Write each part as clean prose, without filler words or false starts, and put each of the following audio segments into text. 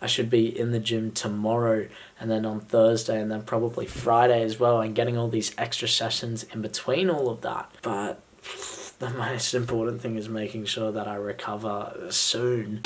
I should be in the gym tomorrow and then on Thursday and then probably Friday as well, and getting all these extra sessions in between all of that. But the most important thing is making sure that I recover soon.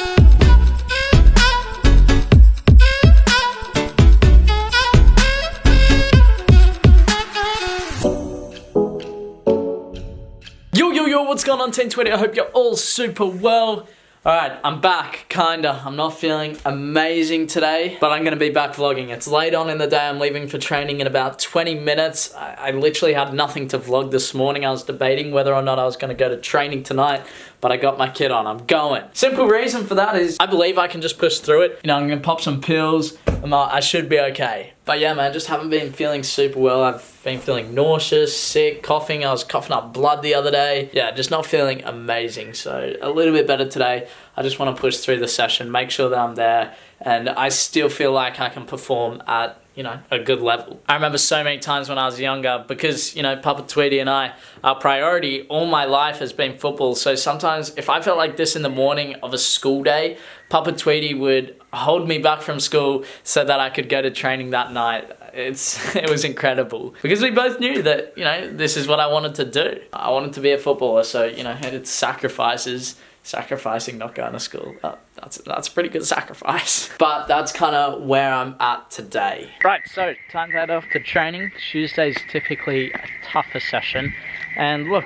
Yo, what's going on, Team 20? I hope you're all super well. Alright, I'm back, kinda. I'm not feeling amazing today, but I'm gonna be back vlogging. It's late on in the day. I'm leaving for training in about 20 minutes. I literally had nothing to vlog this morning. I was debating whether or not I was gonna go to training tonight, but I got my kit on. I'm going. Simple reason for that is I believe I can just push through it. You know, I'm gonna pop some pills. I should be okay. But yeah, man, just haven't been feeling super well. I've been feeling nauseous, sick, coughing. I was coughing up blood the other day. Yeah, just not feeling amazing. So a little bit better today. I just want to push through the session, make sure that I'm there, and I still feel like I can perform at, you know, a good level. I remember so many times when I was younger, because, you know, Papa Tweedy and I, our priority all my life has been football. So sometimes if I felt like this in the morning of a school day, Papa Tweedy would hold me back from school so that I could go to training that night. It was incredible, because we both knew that, you know, this is what I wanted to do. I wanted to be a footballer, so, you know, it's sacrificing not going to school. That's a pretty good sacrifice. But that's kind of where I'm at today. Right, so time to head off to training. Tuesday's typically a tougher session. And look,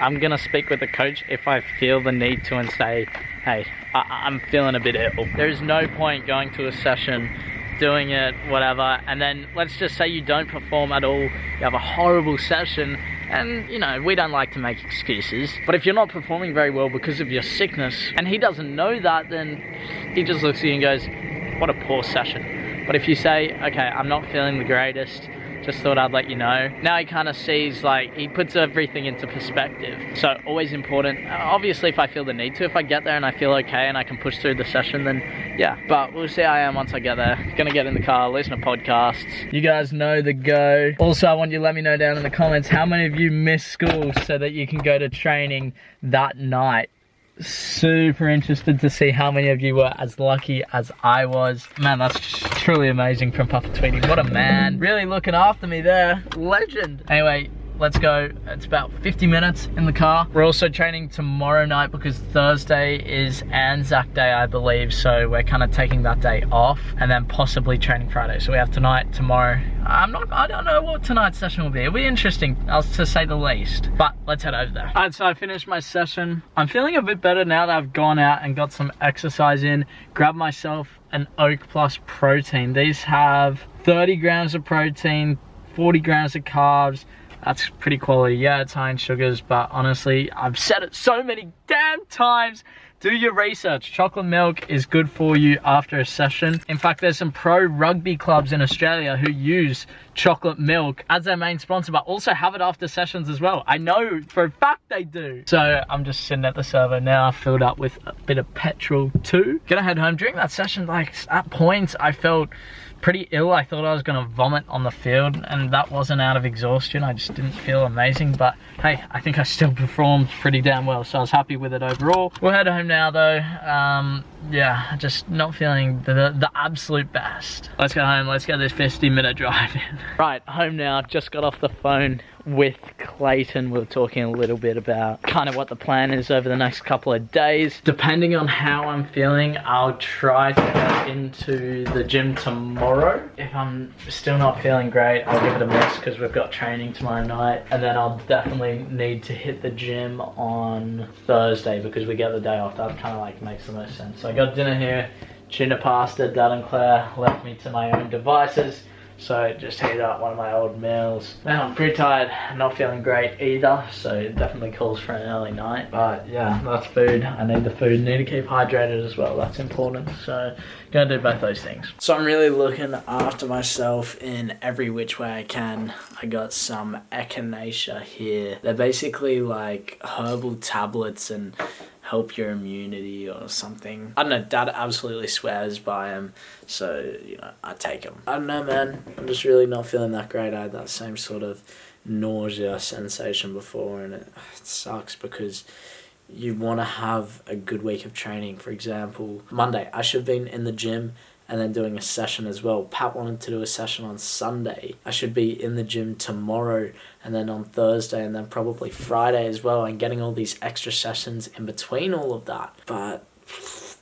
I'm going to speak with the coach if I feel the need to and say, hey, I'm feeling a bit ill. There's no point going to a session, doing it, whatever, and then let's just say you don't perform at all, you have a horrible session, and, you know, we don't like to make excuses, but if you're not performing very well because of your sickness, and he doesn't know that, then he just looks at you and goes, what a poor session. But if you say, okay, I'm not feeling the greatest, just thought I'd let you know. Now he kind of sees, like, he puts everything into perspective. So always important. Obviously, if I feel the need to, if I get there and I feel okay and I can push through the session, then yeah. But we'll see how I am once I get there. Gonna get in the car, listen to podcasts. You guys know the go. Also, I want you to let me know down in the comments how many of you miss school so that you can go to training that night. Super interested to see how many of you were as lucky as I was. Man, that's truly amazing from Papa Tweedy. What a man. Really looking after me there. Legend. Anyway, let's go. It's about 50 minutes in the car. We're also training tomorrow night because Thursday is Anzac Day, I believe. So we're kind of taking that day off and then possibly training Friday. So we have tonight, tomorrow. I don't know what tonight's session will be. It'll be interesting, to say the least. But let's head over there. Alright, so I finished my session. I'm feeling a bit better now that I've gone out and got some exercise in. Grabbed myself an Oak Plus protein. These have 30 grams of protein, 40 grams of carbs. That's pretty quality. Yeah, it's high in sugars, but honestly, I've said it so many damn times. Do your research. Chocolate milk is good for you after a session. In fact, there's some pro rugby clubs in Australia who use chocolate milk as their main sponsor, but also have it after sessions as well. I know for a fact they do. So I'm just sitting at the servo now, filled up with a bit of petrol too. Gonna head home. During that session, like, at points, I felt pretty ill. I thought I was gonna vomit on the field, and that wasn't out of exhaustion. I just didn't feel amazing, but hey, I think I still performed pretty damn well, so I was happy with it overall. We'll head home now though. Yeah, just not feeling the absolute best. Let's go home. Let's get this 50-minute drive in. Right, home now. Just got off the phone with Clayton. We were talking a little bit about kind of what the plan is over the next couple of days. Depending on how I'm feeling, I'll try to get into the gym tomorrow. If I'm still not feeling great, I'll give it a miss because we've got training tomorrow night, and then I'll definitely need to hit the gym on Thursday because we get the day off. That kind of like makes the most sense. So I got dinner here, tuna pasta. Dad and Claire left me to my own devices. So just heated up one of my old meals. Man, I'm pretty tired, not feeling great either, so it definitely calls for an early night. But yeah, that's food. I need the food, need to keep hydrated as well, that's important. So gonna do both those things. So I'm really looking after myself in every which way I can. I got some echinacea here. They're basically like herbal tablets and help your immunity or something. I don't know, Dad absolutely swears by them, so, you know, I take them. I don't know, man, I'm just really not feeling that great. I had that same sort of nausea sensation before, and it sucks because you want to have a good week of training. For example, Monday, I should have been in the gym and then doing a session as well. Pat wanted to do a session on Sunday. I should be in the gym tomorrow and then on Thursday and then probably Friday as well, and getting all these extra sessions in between all of that. But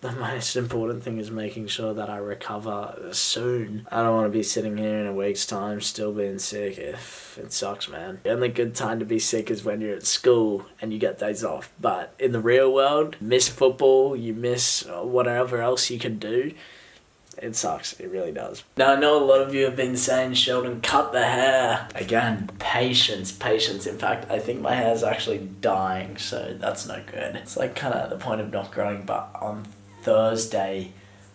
the most important thing is making sure that I recover soon. I don't want to be sitting here in a week's time still being sick. It sucks, man. The only good time to be sick is when you're at school and you get days off. But in the real world, miss football, you miss whatever else you can do. It sucks. It really does. Now, I know a lot of you have been saying, Sheldon, cut the hair. Again, patience. In fact, I think my hair's actually dying, so that's no good. It's like kind of at the point of not growing, but on Thursday,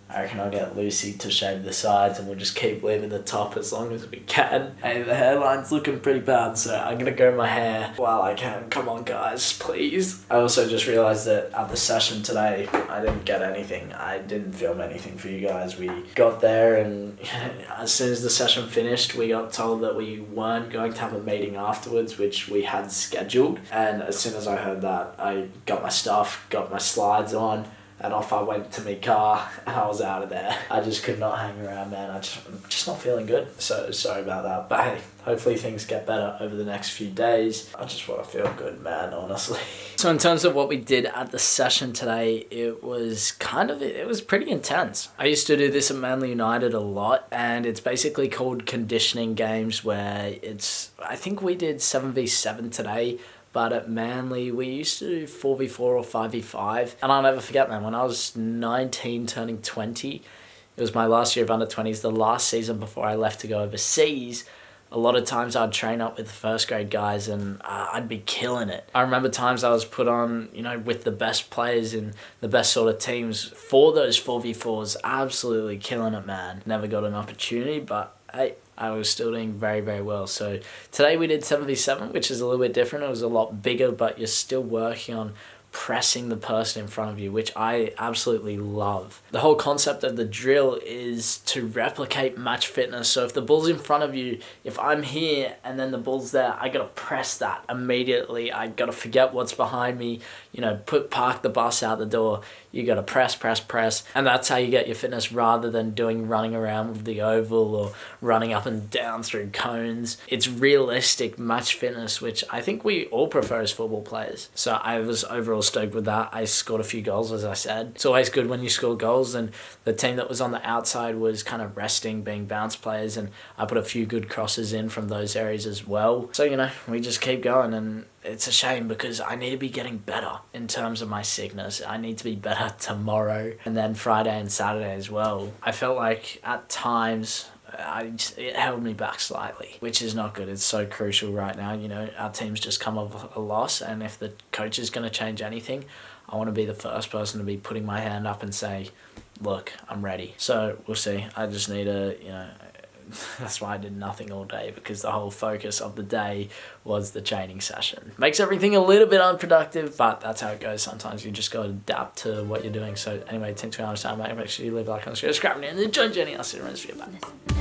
I reckon I'll get Lucy to shave the sides and we'll just keep leaving the top as long as we can. Hey, the hairline's looking pretty bad, so I'm gonna grow my hair while I can. Come on, guys, please. I also just realized that at the session today, I didn't get anything. I didn't film anything for you guys. We got there and as soon as the session finished, we got told that we weren't going to have a meeting afterwards, which we had scheduled. And as soon as I heard that, I got my stuff, got my slides on, and off I went to my car and I was out of there. I just could not hang around, man. I'm just not feeling good. So sorry about that. But hey, hopefully things get better over the next few days. I just want to feel good, man, honestly. So in terms of what we did at the session today, it was pretty intense. I used to do this at Manly United a lot, and it's basically called conditioning games, where I think we did 7v7 today. But at Manly, we used to do 4v4 or 5v5. And I'll never forget, man, when I was 19 turning 20, it was my last year of under 20s, the last season before I left to go overseas. A lot of times I'd train up with the first grade guys and I'd be killing it. I remember times I was put on, with the best players in the best sort of teams for those 4v4s, absolutely killing it, man. Never got an opportunity, but hey, I was still doing very, very well. So today we did 7v7, which is a little bit different. It was a lot bigger, but you're still working on pressing the person in front of you, which I absolutely love. The whole concept of the drill is to replicate match fitness. So if the ball's in front of you, if I'm here and then the ball's there, I gotta press that immediately. I gotta forget what's behind me, park the bus out the door. You gotta press. And that's how you get your fitness, rather than running around with the oval or running up and down through cones. It's realistic match fitness, which I think we all prefer as football players. So I was overall stoked with that. I scored a few goals, as I said. It's always good when you score goals, and the team that was on the outside was kind of resting, being bounce players, and I put a few good crosses in from those areas as well. So, we just keep going, and it's a shame because I need to be getting better in terms of my sickness. I need to be better tomorrow and then Friday and Saturday as well. I felt like at times it held me back slightly, which is not good. It's so crucial right now. Our team's just come off a loss, and if the coach is going to change anything, I want to be the first person to be putting my hand up and say, look, I'm ready. So we'll see. I just need to, that's why I did nothing all day, because the whole focus of the day was the training session. Makes everything a little bit unproductive, but that's how it goes. Sometimes you just got to adapt to what you're doing. So anyway, thanks for understanding, mate. Make sure you leave a like on the screen, subscribe, and join Jenny. I'll see you in the next video. Bye.